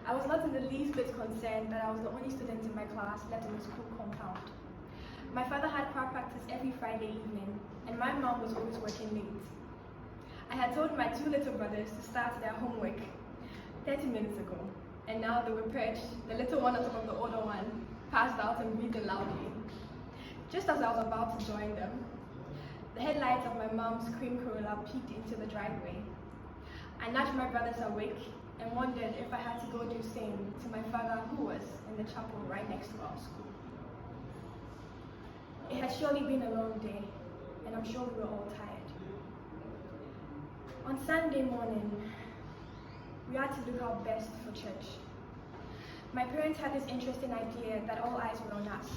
I was not in the least bit concerned that I was the only student in my class left in the school compound. My father had choir practice every Friday evening, and my mom was always working late. I had told my two little brothers to start their homework 30 minutes ago, and now they were perched, the little one on top of the older one, passed out and breathing loudly. Just as I was about to join them, the headlights of my mom's cream Corolla peeked into the driveway. I nudged my brothers awake and wondered if I had to go do same to my father, who was in the chapel right next to our school. It had surely been a long day, and I'm sure we were all tired. On Sunday morning, we had to look our best for church. My parents had this interesting idea that all eyes were on us.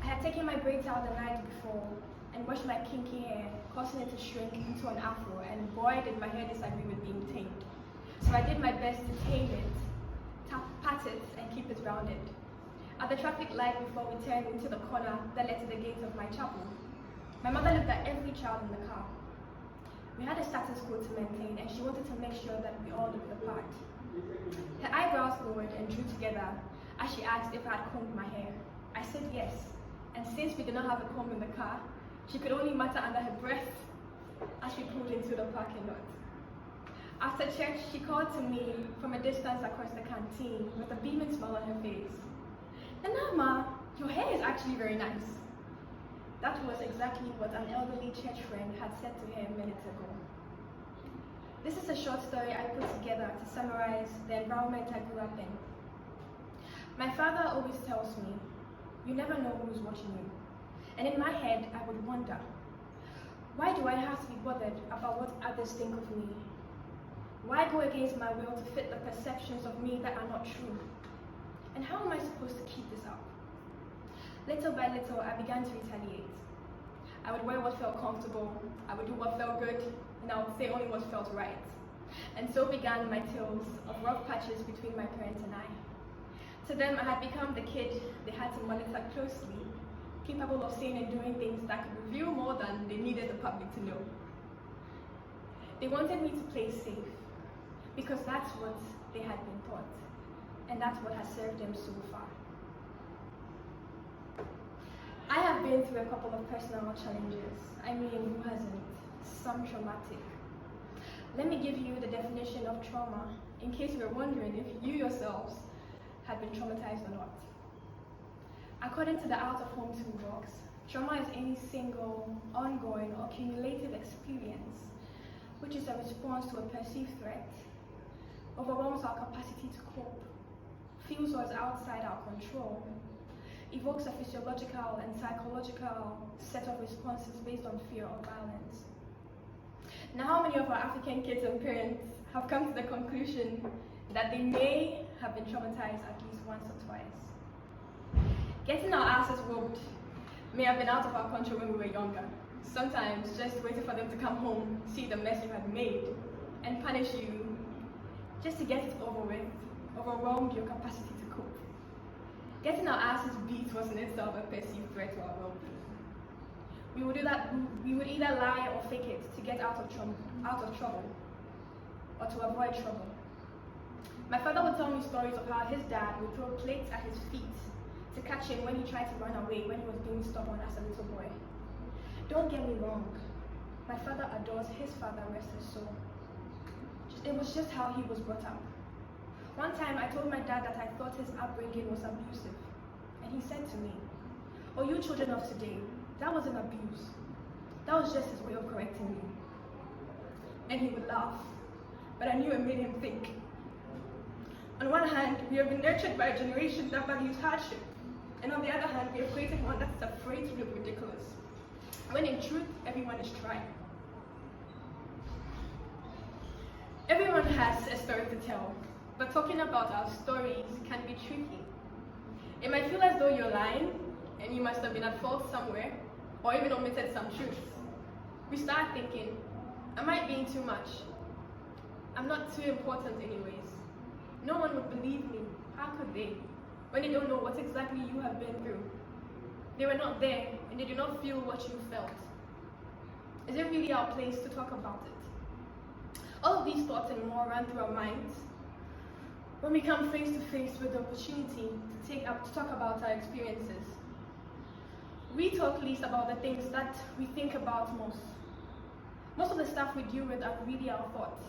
I had taken my braids out the night before and washed my kinky hair, causing it to shrink into an afro, and boy did my hair disagree with being tamed. So I did my best to tame it, pat it, and keep it rounded. At the traffic light before we turned into the corner that led to the gates of my chapel, my mother looked at every child in the car. We had a status quo to maintain, and she wanted to make sure that we all looked the part. Her eyebrows lowered and drew together as she asked if I had combed my hair. I said yes, and since we did not have a comb in the car, she could only mutter under her breath as we pulled into the parking lot. After church, she called to me from a distance across the canteen with a beaming smile on her face. "Nana, Ma, your hair is actually very nice." That was exactly what an elderly church friend had said to her minutes ago. This is a short story I put together to summarize the environment I grew up in. My father always tells me, "You never know who's watching you." And in my head, I would wonder, why do I have to be bothered about what others think of me? Why go against my will to fit the perceptions of me that are not true? And how am I supposed to keep this up? Little by little, I began to retaliate. I would wear what felt comfortable, I would do what felt good, and I would say only what felt right. And so began my tales of rough patches between my parents and I. To them, I had become the kid they had to monitor closely, capable of saying and doing things that could reveal more than they needed the public to know. They wanted me to play safe, because that's what they had been taught, and that's what has served them so far. I have been through a couple of personal challenges. I mean, who hasn't? Some traumatic. Let me give you the definition of trauma, in case you were wondering if you yourselves had been traumatized or not. According to the out-of-home toolbox, trauma is any single, ongoing, or cumulative experience which is a response to a perceived threat, overwhelms our capacity to cope, feels what's outside our control, evokes a physiological and psychological set of responses based on fear or violence. Now, how many of our African kids and parents have come to the conclusion that they may have been traumatized at least once or twice? Getting our asses whooped may have been out of our control when we were younger. Sometimes just waiting for them to come home, see the mess you had made, and punish you just to get it over with, overwhelmed your capacity to cope. Getting our asses beat was in itself a perceived threat to our well-being. We would either lie or fake it to get out of trouble, or to avoid trouble. My father would tell me stories of how his dad would throw plates at his feet to catch him when he tried to run away when he was being stubborn as a little boy. Don't get me wrong, my father adores his father, rest his soul. It was just how he was brought up. One time I told my dad that I thought his upbringing was abusive, and he said to me, "Oh, you children of today, that wasn't abuse. That was just his way of correcting me." And he would laugh, but I knew it made him think. On one hand, we have been nurtured by a generation that values hardship, and on the other hand, we have created one that's afraid to look ridiculous, when in truth, everyone is trying. Everyone has a story to tell, but talking about our stories can be tricky. It might feel as though you're lying, and you must have been at fault somewhere, or even omitted some truths. We start thinking, am I being too much? I'm not too important anyways. No one would believe me. How could they? When they don't know what exactly you have been through. They were not there, and they do not feel what you felt. Is it really our place to talk about it? All of these thoughts and more run through our minds when we come face to face with the opportunity to talk about our experiences. We talk least about the things that we think about most. Most of the stuff we deal with are really our thoughts.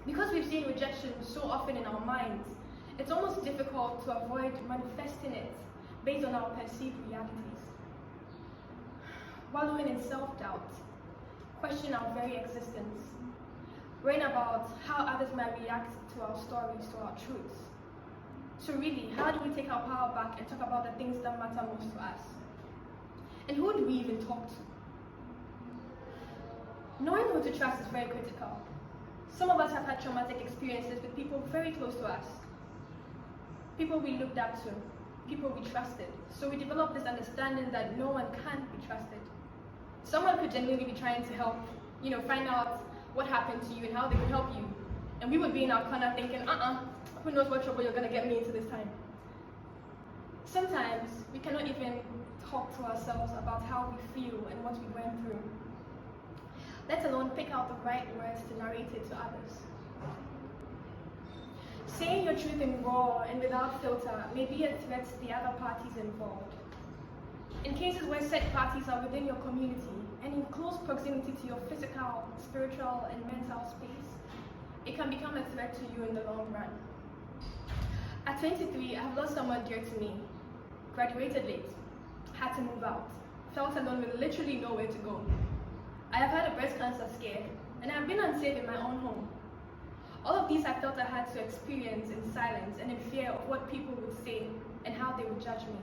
Because we've seen rejection so often in our minds, it's almost difficult to avoid manifesting it based on our perceived realities. Wallowing in self-doubt, question our very existence, worrying about how others might react to our stories, to our truths. So really, how do we take our power back and talk about the things that matter most to us? And who do we even talk to? Knowing who to trust is very critical. Some of us have had traumatic experiences with people very close to us. People we looked up to, people we trusted. So we developed this understanding that no one can be trusted. Someone could genuinely be trying to help, find out what happened to you and how they could help you. And we would be in our corner thinking, who knows what trouble you're gonna get me into this time. Sometimes we cannot even talk to ourselves about how we feel and what we went through, let alone pick out the right words to narrate it to others. Saying your truth in raw and without filter may be a threat to the other parties involved. In cases where said parties are within your community and in close proximity to your physical, spiritual, and mental space, it can become a threat to you in the long run. At 23, I have lost someone dear to me, graduated late, had to move out, felt alone with literally nowhere to go. I have had a breast cancer scare, and I have been unsafe in my own home. All of these I felt I had to experience in silence and in fear of what people would say and how they would judge me.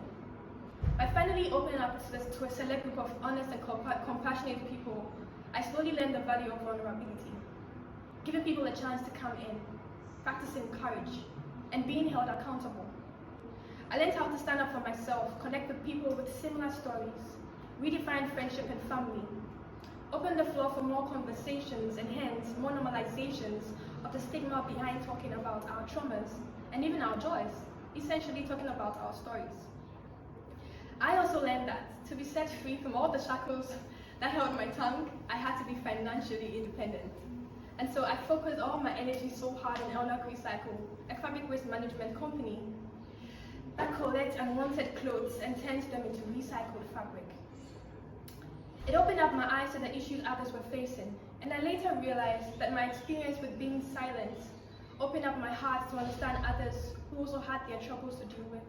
By finally opening up to a select group of honest and compassionate people, I slowly learned the value of vulnerability, giving people a chance to come in, practicing courage, and being held accountable. I learned how to stand up for myself, connect with people with similar stories, redefine friendship and family, open the floor for more conversations and hence more normalizations of the stigma behind talking about our traumas and even our joys, essentially talking about our stories. I also learned that to be set free from all the shackles that held my tongue, I had to be financially independent. And so I focused all my energy so hard on Elnak Recycle, a fabric waste management company that collects unwanted clothes and turns them into recycled fabric. It opened up my eyes to the issues others were facing, and I later realized that my experience with being silent opened up my heart to understand others who also had their troubles to deal with.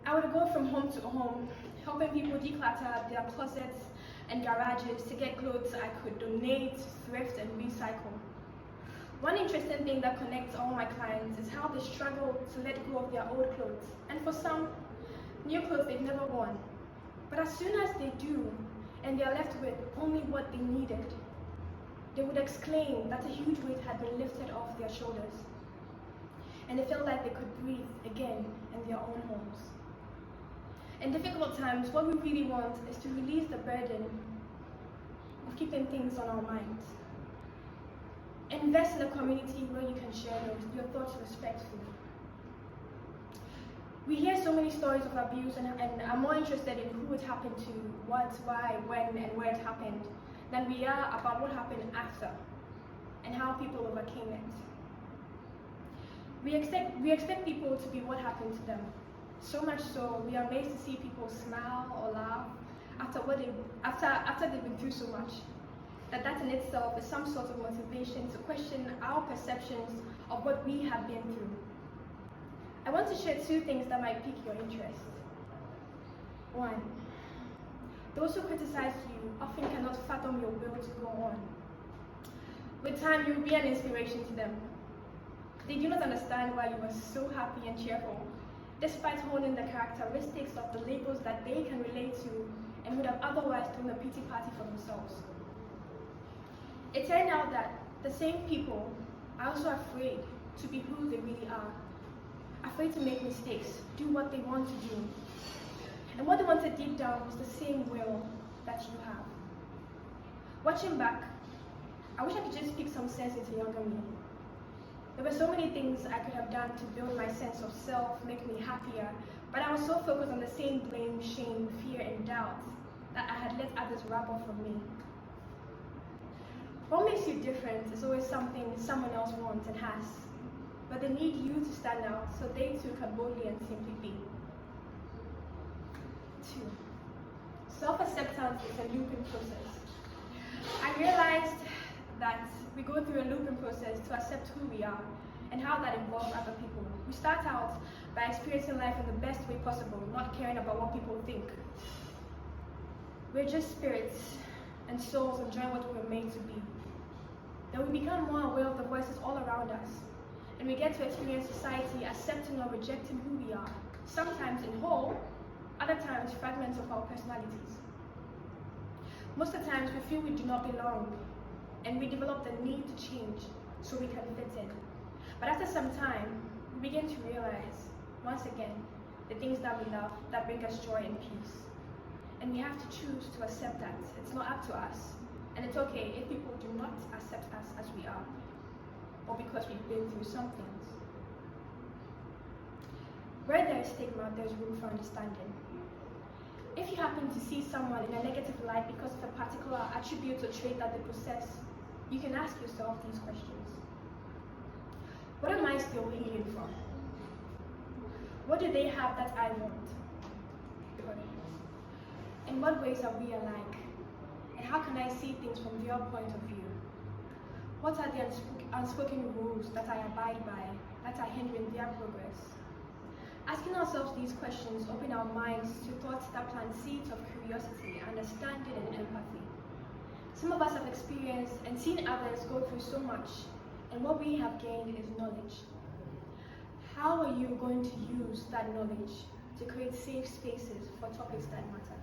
I would go from home to home, helping people declutter their closets and garages to get clothes I could donate, thrift, and recycle. One interesting thing that connects all my clients is how they struggle to let go of their old clothes, and for some, new clothes they've never worn. But as soon as they do, and they are left with only what they needed, they would exclaim that a huge weight had been lifted off their shoulders, and they felt like they could breathe again in their own homes. In difficult times, what we really want is to release the burden of keeping things on our minds. Invest in a community where you can share your thoughts respectfully. We hear so many stories of abuse and are more interested in who it happened to, what, why, when, and where it happened, than we are about what happened after and how people overcame it. We expect people to be what happened to them. So much so, we are amazed to see people smile or laugh after they've been through so much. That in itself is some sort of motivation to question our perceptions of what we have been through. I want to share two things that might pique your interest. One, those who criticize you often cannot fathom your will to go on. With time, you will be an inspiration to them. They do not understand why you are so happy and cheerful, despite holding the characteristics of the labels that they can relate to and would have otherwise thrown a pity party for themselves. It turned out that the same people are also afraid to be who they really are, afraid to make mistakes, do what they want to do. And what they wanted deep down was the same will that you have. Watching back, I wish I could just speak some sense into younger me. There were so many things I could have done to build my sense of self, make me happier, but I was so focused on the same blame, shame, fear, and doubt that I had let others rub off on me. What makes you different is always something someone else wants and has. but they need you to stand out so they too can boldly and simply be. 2. Self-acceptance is a looping process. I realized that we go through a looping process to accept who we are and how that involves other people. We start out by experiencing life in the best way possible, not caring about what people think. We're just spirits and souls enjoying what we were made to be. Then we become more aware of the voices all around us, and we get to experience society accepting or rejecting who we are, sometimes in whole, other times fragments of our personalities. Most of the times we feel we do not belong, and we develop the need to change so we can fit in. But after some time, we begin to realize, once again, the things that we love, that bring us joy and peace. And we have to choose to accept that. It's not up to us. And it's okay if people do not accept us as we are, or because we've been through some things. Where there is stigma, there's room for understanding. If you happen to see someone in a negative light because of a particular attribute or trait that they possess, you can ask yourself these questions. What am I still healing from? What do they have that I want? In what ways are we alike? And how can I see things from their point of view? What are the unspoken rules that I abide by that are hindering their progress? Asking ourselves these questions open our minds to thoughts that plant seeds of curiosity, understanding, and empathy. Some of us have experienced and seen others go through so much, and what we have gained is knowledge. How are you going to use that knowledge to create safe spaces for topics that matter?